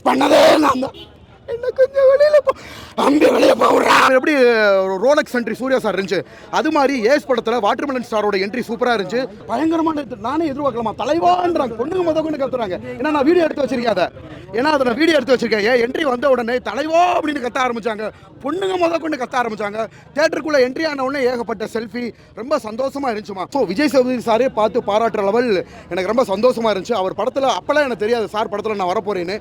பண்ணதே நான் தான். என்ன கொஞ்சம் வெளியில் அம்பி வெளியே போடுறா. எப்படி ரோலக்ஸ் என்ட்ரி சூர்யா சார் இருந்துச்சு, அது மாதிரி ஏஸ் படத்தில் வாட்டர்மெலன் ஸ்டாரோட என்ட்ரி சூப்பராக இருந்துச்சு. பயங்கரமான நானே எதிர்பார்க்கலாமா தலைவான்றாங்க, பொண்ணுங்க முதல்ல கத்துறாங்க. ஏன்னா நான் வீடியோ எடுத்து வச்சிருக்கேன், அதை நான் வீடியோ எடுத்து வச்சிருக்கேன். ஏன் என்ட்ரி வந்த உடனே தலைவா அப்படின்னு கத்த ஆரம்பிச்சாங்க, பொண்ணுங்க முதல்ல கத்த ஆரம்பிச்சாங்க. தேட்டருக்குள்ள என்ட்ரி ஆன உடனே ஏகப்பட்ட செல்ஃபி, ரொம்ப சந்தோஷமா இருந்துச்சுமா. ஸோ விஜய் சேதுபதி சாரே பார்த்து பாராட்டுற லெவல் எனக்கு ரொம்ப சந்தோஷமா இருந்துச்சு. அவர் படத்தில் அப்பெல்லாம் எனக்கு தெரியாது சார் படத்தில் நான் வரப்போறேன்னு.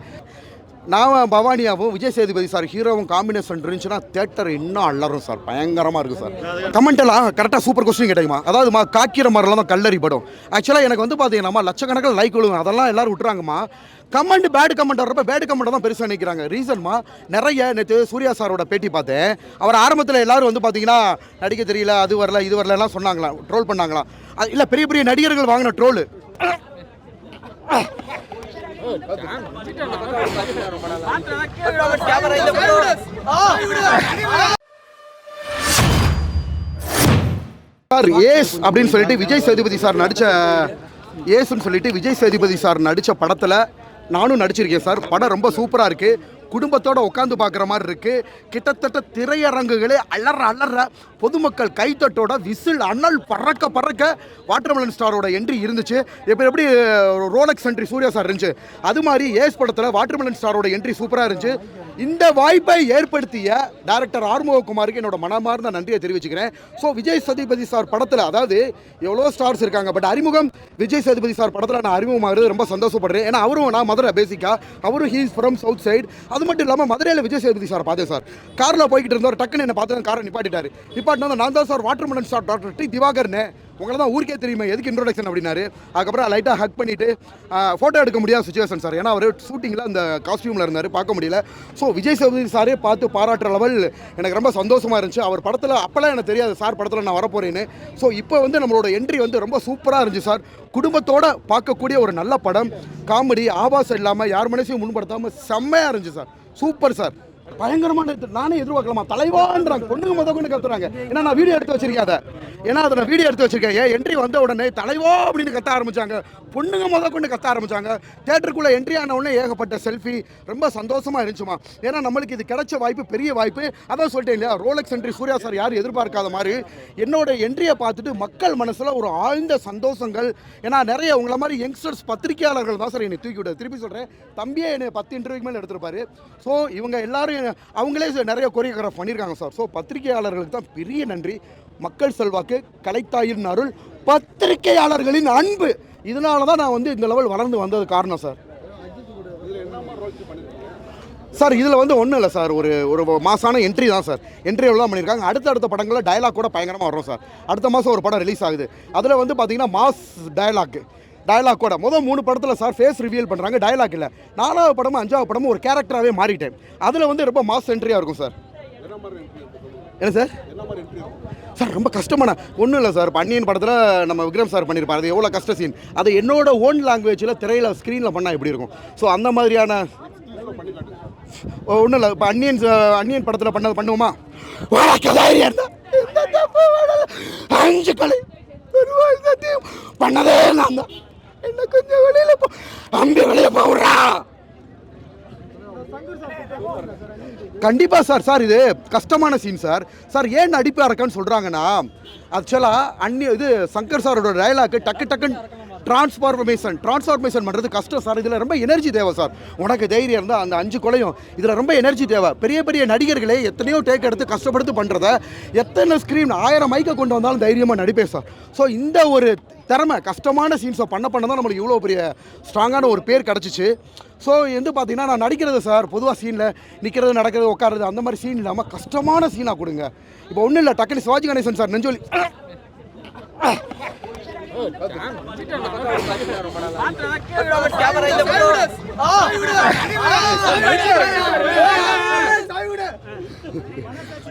நான் பவானியாவும் விஜய் சேதுபதி சார் ஹீரோவும் காம்பினேஷன் இருந்துச்சுன்னா தேட்டர் இன்னும் அலறும் சார், பயங்கரமாக இருக்குது சார். கமெண்ட்டெல்லாம் கரெக்டாக சூப்பர் கொஸ்டின் கேட்டீங்கம்மா. அதாவதுமா காக்கிற மாதிரிலாம் தான் கல்லறி படம். ஆக்சுவலாக எனக்கு வந்து பார்த்தீங்கன்னா லட்சக்கணக்கில் லைக் விழுவும், அதெல்லாம் எல்லாரும் விட்டுறாங்கம்மா. கமெண்ட் பேட் கமெண்ட் வர்றப்ப பேட் கமெண்ட் தான் பெருசாக நிற்கிறாங்க. ரீசன்மா நிறைய நேற்று சூர்யா சாரோட பேட்டி பார்த்தேன். அவர் ஆரம்பத்தில் எல்லாரும் வந்து பார்த்தீங்கன்னா நடிக்க தெரியல, அது வரல இது வரலாம் சொன்னாங்களாம், ட்ரோல் பண்ணாங்களாம். அது இல்லை, பெரிய பெரிய நடிகர்கள் வாங்கின ட்ரோலு. ஏஸ் அப்படின்னு சொல்லிட்டு விஜய் சேதுபதி சார் நடிச்ச ஏஸ்ன்னு சொல்லிட்டு விஜய் சேதுபதி சார் நடிச்ச படத்துல நானும் நடிச்சிருக்கேன் சார். படம் ரொம்ப சூப்பரா இருக்கு, குடும்பத்தோட உட்காந்து பார்க்குற மாதிரி இருக்குது. கிட்டத்தட்ட திரையரங்குகளே அலற பொதுமக்கள் கைத்தட்டோட விசில் அண்ணல் பறக்க வாட்டர்மெலன் ஸ்டாரோட என்ட்ரி இருந்துச்சு. எப்படி ரோலக்ஸ் என்ட்ரி சூர்யா சார் இருந்துச்சு, அது மாதிரி ஏஸ் படத்தில் வாட்டர்மெலன் ஸ்டாரோட என்ட்ரி சூப்பராக இருந்துச்சு. இந்த வாய்ப்பை ஏற்படுத்திய டைரக்டர் ஆறுமுககுமாருக்கு என்னோட மனமார்ந்த நன்றியை தெரிவிச்சுக்கிறேன். ஸோ விஜய் சேதுபதி சார் படத்தில், அதாவது எவ்வளோ ஸ்டார்ஸ் இருக்காங்க, பட் அறிமுகம் விஜய் சேதுபதி சார் படத்தில் நான் அறிமுகமாகிறது ரொம்ப சந்தோஷப்படுறேன். ஏன்னா அவரும், நான் மதுரை பேசிக்காக, அவரும் ஹீஸ் ஃப்ரம் சவுத் சைடு. அது மட்டும் இல்லாமல் மதுரையில் விஜய் சேதுபதி சார் பார்த்தேன் சார். காரில் போய்கிட்டு இருந்தவர் டக்குன்னு என்ன பார்த்து காரை நிப்பாட்டிட்டாரு. நிப்பாட்டினா நான் தான் sir watermelon star doctor D திவாகர்னு, உங்களை தான் ஊருக்கே தெரியுமா, எதுக்கு இன்ட்ரோடக்ஷன் அப்படின்னாரு. அதுக்கப்புறம் லைட்டாக ஹக் பண்ணிவிட்டு ஃபோட்டோ எடுக்க முடியாத சுச்சுவேஷன் சார், ஏன்னா அவர் ஷூட்டிங்கில் அந்த காஸ்டியூமில் இருந்தார், பார்க்க முடியல. ஸோ விஜய் சேதுபதி சாரே பார்த்து பாராட்டுற லெவல் எனக்கு ரொம்ப சந்தோஷமாக இருந்துச்சு. அவர் படத்தில் அப்போல்லாம் எனக்கு தெரியாது சார் படத்தில் நான் வரப்போறேன்னு. ஸோ இப்போ வந்து நம்மளோட என்ட்ரி வந்து ரொம்ப சூப்பராக இருந்துச்சு சார். குடும்பத்தோடு பார்க்கக்கூடிய ஒரு நல்ல படம், காமெடி, ஆபாசம் இல்லாமல் யார் மனசையும் முன்படுத்தாமல் செம்மையாக இருந்துச்சு சார். சூப்பர் சார், பயங்கரமான நானே எதிர்பார்க்கலாமா தலைவான்றாங்க, பொண்ணுங்க முதல்ல கத்துறாங்க. ஏன்னா நான் வீடியோ எடுத்து வச்சிருக்கேன், ஏன் என்ட்ரி வந்த உடனே தலைவா அப்படின்னு கத்த ஆரம்பிச்சாங்க, பொண்ணுங்க முதல்ல கத்த ஆரம்பிச்சாங்க. தேட்டருக்குள்ள என்ட்ரி ஆன உடனே ஏகப்பட்ட செல்ஃபி, ரொம்ப சந்தோஷமா இருந்துச்சுமா. ஏன்னா நம்மளுக்கு இது கிடைச்ச வாய்ப்பு, பெரிய வாய்ப்பு. அதான் சொல்லிட்டேன் இல்லையா, ரோலக்ஸ் என்ட்ரி சூர்யா சார் யாரும் எதிர்பார்க்காத மாதிரி என்னோட என்ட்ரியை பார்த்துட்டு மக்கள் மனசுல ஒரு ஆழ்ந்த சந்தோஷங்கள். ஏன்னா நிறைய உங்களை மாதிரி யங்ஸ்டர்ஸ் பத்திரிகையாளர்கள் தான் சார் என்னை தூக்கி விட, திருப்பி சொல்றேன், தம்பியே என்னை 10 இன்டர்வியூக்கு மேலே எடுத்திருப்பாரு. ஸோ இவங்க எல்லாரும் அவங்களே நிறைய கொரியோகிராஃப் பண்ணியிருக்காங்க சார். ஸோ பத்திரிகையாளர்களுக்கு தான் பெரிய நன்றி. மக்கள் செல்வாக்கு, கலைத்தாயின் அருள், பத்திரிகையாளர்களின் அன்பு, இதனால தான் நான் வந்து இந்த லெவல் வளர்ந்து வந்தது காரணம் சார். சார் இதில் வந்து ஒன்றும் இல்லை சார், ஒரு மாசான என்ட்ரி தான் சார். என்ட்ரியில் தான் பண்ணியிருக்காங்க. அடுத்த படங்களில் டயலாக் கூட பயங்கரமாக வரும் சார். அடுத்த மாதம் ஒரு படம் ரிலீஸ் ஆகுது, அதில் வந்து பார்த்தீங்கன்னா மாஸ் டயலாக் கூட முதல் 3 படத்தில் சார் ஃபேஸ் ரிவீல் பண்ணுறாங்க, டயலாக் இல்லை. 4வது படமும் 5வது படமும் ஒரு கேரக்டராகவே மாறிட்டேன். அதில் வந்து ரொம்ப மாஸ் என்ட்ரியாக இருக்கும் சார். என்ன சார் சார் ரொம்ப கஷ்டமான ஒன்றும் இல்லை சார். அன்னியன் படத்தில் நம்ம விக்ரம் சார் பண்ணியிருப்பார், அது எவ்வளோ கஷ்ட சீன், அதை என்னோட ஓன் லாங்குவேஜில் திரையில் ஸ்க்ரீனில் பண்ணால் எப்படி இருக்கும். ஸோ அந்த மாதிரியான ஒன்றும் இல்லை. இப்போ அன்னியன் படத்தில் பண்ணுவோமா, 5 கலை பண்ணதே நான் தான். என்ன கொஞ்சம் வெளியில் அம்பி வெளியே போடுறா. கண்டிப்பாக சார் இது கஷ்டமான சீன் சார். ஏன் நடிப்பாக இருக்கான்னு சொல்கிறாங்கன்னா, ஆக்சுவலாக இது சங்கர் சாரோட டயலாக்கு டக்குன்னு டிரான்ஸ்ஃபார்மேஷன் பண்ணுறது கஷ்டம் சார். இதில் ரொம்ப எனர்ஜி தேவை சார். உனக்கு தைரியம் இருந்தால் அந்த 5 கொலையும் இதில் ரொம்ப எனர்ஜி தேவை. பெரிய நடிகர்களே எத்தனையோ டேக் எடுத்து கஷ்டப்படுத்து பண்ணுறத, எத்தனை ஸ்க்ரீன் 1000 மைக்கை கொண்டு வந்தாலும் தைரியமாக நடிப்பேன் சார். ஸோ இந்த ஒரு திறமை, கஷ்டமான சீன்ஸை பண்ண தான் நம்மளுக்கு இவ்வளோ பெரிய ஸ்ட்ராங்கான ஒரு பேர் கிடச்சிச்சு. ஸோ வந்து பார்த்தீங்கன்னா நான் நடிக்கிறது சார், பொதுவாக சீனில் நிற்கிறது, நடக்கிறது, உட்காருறது, அந்த மாதிரி சீன் இல்லாமல் கஷ்டமான சீனாக கொடுங்க. இப்போ ஒன்றும் இல்லை, டக்குனு சிவாஜி கணேசன் சார் நெஞ்சொலி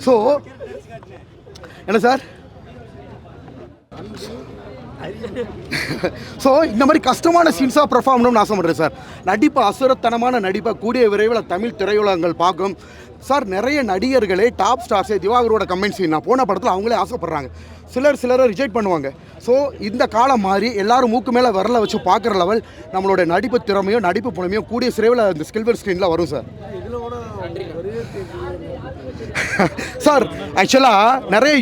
ஸோ என்ன சார் ஸோ இந்த மாதிரி கஷ்டமான சீன்ஸாக பெர்ஃபார்ம் பண்ணணும்னு ஆசைப்படுறேன் சார். நடிப்பு அசுரத்தனமான நடிப்பை கூடிய விரைவில் தமிழ் திரையுலகங்கள் பார்க்கும் சார். நிறைய நடிகர்களே டாப் ஸ்டார்ஸே திவாகரோட கமெண்ட் சீன் நான் போன படத்தில் அவங்களே ஆசைப்படுறாங்க. சிலரை ரிஜெக்ட் பண்ணுவாங்க. ஸோ இந்த காலம் மாதிரி எல்லாரும் மூக்கு மேலே விரலை வச்சு பார்க்குற லெவல் நம்மளோட நடிப்பு திறமையும் நடிப்பு புலமையும் கூடிய விரைவில் இந்த ஸ்கில்வர் ஸ்க்ரீனில் வரும் சார். சார் ஆக்சுவலாக நிறைய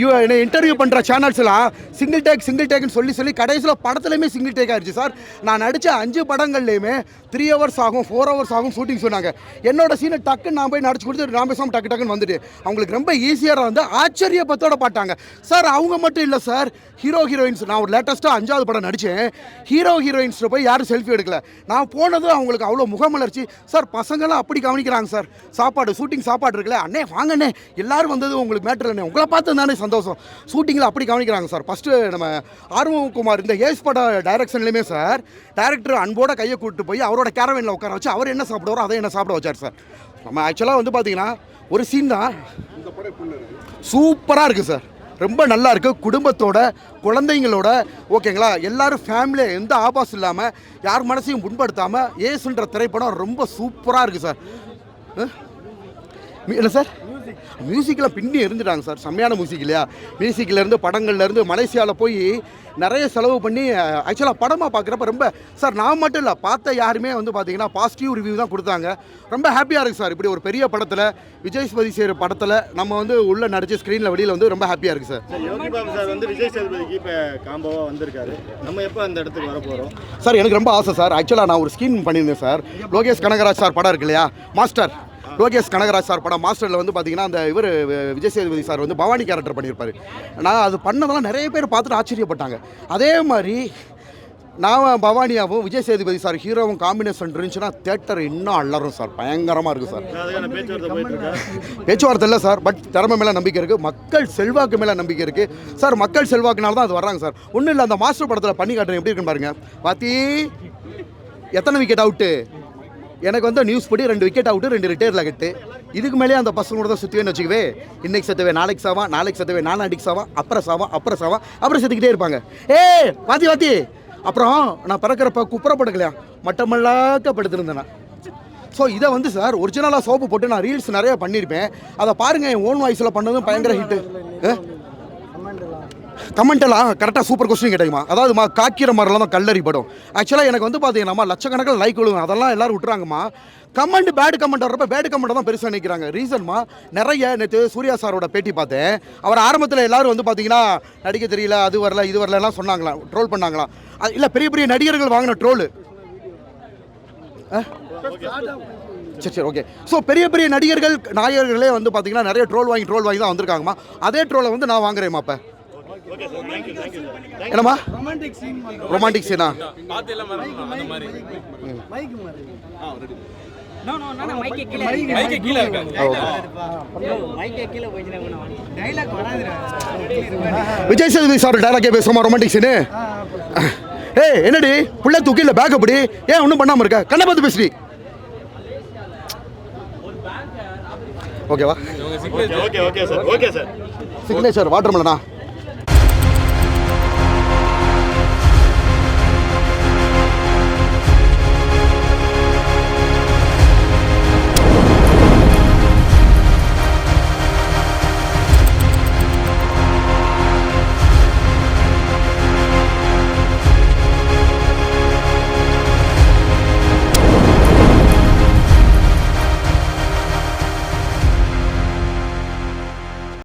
இன்டர்வியூ பண்ணுற சேனல்ஸ்லாம் சிங்கிள் டேக்னு சொல்லி கடைசியில் படத்துலையுமே சிங்கிள் டேக் ஆயிடுச்சு சார். நான் நடித்த 5 படங்கள்லையுமே 3 hours ஆகும் 4 hours ஆகும் ஷூட்டிங் சொன்னாங்க. என்னோட சீனை டக்குன்னு நான் போய் நடிச்சு கொடுத்து நான் பேசாமல் டக்குன்னு வந்துட்டு அவங்களுக்கு ரொம்ப ஈஸியாக வந்து ஆச்சரியப்பத்தோட பாட்டாங்க சார். அவங்க மட்டும் இல்லை சார், ஹீரோயின்ஸ் நான் ஒரு லேட்டஸ்ட்டாக 5வது படம் நடித்தேன். ஹீரோயின்ஸில் போய் யாரும் செல்ஃபி எடுக்கல. நான் போனதும் அவங்களுக்கு அவ்வளோ முகமலர்ச்சி சார். பசங்களாம் அப்படி கவனிக்கிறாங்க சார். ஷூட்டிங் சாப்பாடு இருக்குல்ல, அண்ணே வாங்கண்ணே எல்லாரும் வந்தது உங்களுக்கு மேட்டர் இல்லைண்ணே, உங்களை பார்த்து தானே சந்தோஷம். ஷூட்டிங்கில் அப்படி கவனிக்கிறாங்க சார். ஃபஸ்ட்டு நம்ம ஆர்வகுமார் இந்த ஏஸ் பட டைரக்ஷன்லையுமே சார் டேரக்டர் அன்போட கையை கூப்பிட்டு போய் அவரோட கேரவேனில் உட்கார வச்சு அவர் என்ன சாப்பிடுவாரோ அதை என்ன சாப்பிட வச்சார் சார். நம்ம ஆக்சுவலாக வந்து பார்த்தீங்கன்னா ஒரு சீன் தான் சூப்பராக இருக்குது சார். ரொம்ப நல்லா இருக்குது. குடும்பத்தோட குழந்தைங்களோட ஓகேங்களா, எல்லாரும் ஃபேமிலியாக எந்த ஆபாசம் இல்லாமல் யார் மனசையும் புண்படுத்தாமல் ஏசுன்ற திரைப்படம் ரொம்ப சூப்பராக இருக்குது சார். இல்லை சார், மியூசிக்கெலாம் பின்னி இருந்துட்டாங்க சார். செம்மையான மியூசிக் இல்லையா? மியூசிக்லேருந்து படங்கள்லேருந்து மலேசியாவில் போய் நிறைய செலவு பண்ணி ஆக்சுவலாக படமாக பார்க்குறப்ப ரொம்ப சார் நான் மட்டும் இல்லை பார்த்த யாருமே வந்து பார்த்தீங்கன்னா பாசிட்டிவ் ரிவ்யூ தான் கொடுத்தாங்க. ரொம்ப ஹாப்பியாக இருக்குது சார். இப்படி ஒரு பெரிய படத்தில் விஜய் சேதுபதி செய்கிற படத்தில் நம்ம வந்து உள்ளே நடிச்ச ஸ்க்ரீனில் வெளியில் வந்து ரொம்ப ஹாப்பியாக இருக்குது சார். யோகி பாபு சார் வந்து விஜய் சேதுபதிக்கு இப்போ காம்போவாக வந்திருக்காரு. நம்ம எப்போ அந்த இடத்துக்கு வர போகிறோம் சார்? எனக்கு ரொம்ப ஆசை சார். ஆக்சுவலாக நான் ஒரு ஸ்கீம் பண்ணியிருந்தேன் சார். லோகேஷ் கனகராஜ் சார் படம் இருக்கு இல்லையா, மாஸ்டர். லோகேஷ் கனகராஜ் சார் படம் மாஸ்டரில் வந்து பார்த்தீங்கன்னா அந்த இவர் விஜய் சேதுபதி சார் வந்து பவானி கேரக்டர் பண்ணியிருப்பார். நான் அது பண்ணதெல்லாம் நிறைய பேர் பார்த்துட்டு ஆச்சரியப்பட்டாங்க. அதே மாதிரி நான் பவானியாவும் விஜய் சேதுபதி சார் ஹீரோவும் காம்பினேஷன் இருந்துச்சுன்னா தேட்டர் இன்னும் அலறும் சார். பயங்கரமாக இருக்குது சார். பேச்சுவார்த்தை இல்லை சார், பட் திறமை மேலே நம்பிக்கை இருக்குது. மக்கள் செல்வாக்கு மேலே நம்பிக்கை இருக்குது சார். மக்கள் செல்வாக்குனால தான் அது வர்றாங்க சார். ஒன்றும் இல்லை, அந்த மாஸ்டர் படத்தில் பண்ணி காட்டுறேன் எப்படி இருக்குன்னு பாருங்க. பாத்தி எத்தனை விக்கெட் அவுட்டு? எனக்கு வந்து நியூஸ் படி 2 விக்கெட் அவுட்டு 2 ரிட்டையரில் கட்டு. இதுக்கு மேலே அந்த பசங்களோட தான் சுற்றுவேன்னு வச்சுக்கவே. இன்றைக்கி செத்துவே நாளைக்கு சாவான், நாளைக்கு செத்துவே நாளைக்கு சாவான், அப்புறம் செத்துக்கிட்டே இருப்பாங்க. வாத்தி அப்புறம் நான் பிறக்கிறப்ப குப்புறப்படுக்கலையா மட்டமல்லாக்க படுத்திருந்தேன். ஸோ இதை வந்து சார் ஒரிஜினலாக சோப்பு போட்டு நான் ரீல்ஸ் நிறையா பண்ணியிருப்பேன். அதை பாருங்கள், என் ஓன் வாய்ஸில் பண்ணதும் பயங்கர ஹிட்டு. கமெண்டெல்லாம் கரெக்டாக சூப்பர் கொஸ்டின் கேட்டீங்கம்மா. அதாவதுமா காக்கிற மாதிரிலாம் தான் கல்லறி படம். ஆக்சுவலாக எனக்கு வந்து பார்த்தீங்கன்னா லட்சக்கணக்கில் லைக் விழுங்க, அதெல்லாம் எல்லோரும் விட்டுறாங்கம்மா. கமெண்ட் பேட் கமெண்ட் வர்றப்ப பேட் கமெண்ட் தான் பெருசாக நினைக்கிறாங்க. ரீசன்மா நிறைய நேற்று சூர்யா சாரோட பேட்டி பார்த்தேன். அவர் ஆரம்பத்தில் எல்லோரும் வந்து பார்த்தீங்கன்னா நடிக்க தெரியல, அது வரல இது வரலாம் சொன்னாங்களாம், ட்ரோல் பண்ணாங்களாம். அது இல்லை, பெரிய பெரிய நடிகர்கள் வாங்கின ட்ரோலு. சரி ஓகே. ஸோ பெரிய பெரிய நடிகர்கள் நாயகர்களே வந்து பார்த்தீங்கன்னா நிறைய ட்ரோல் வாங்கி தான் வந்திருக்காங்கம்மா. அதே ட்ரோலை வந்து நான் வாங்குறேம்மா. இப்போ என்னம்மா ரொமான்டிக் சீனா? விஜய் சேதுபதி சார் டைலாக்கே பேசுமா ரொமான்டிக் சீனு? என்னடி புள்ள தூக்கில பேக் அப்படி ஏன் ஒன்றும் பண்ணாமல் இருக்க? கண்ணை பார்த்து பேசுறீ. ஓகேவா? Signature water மெலனா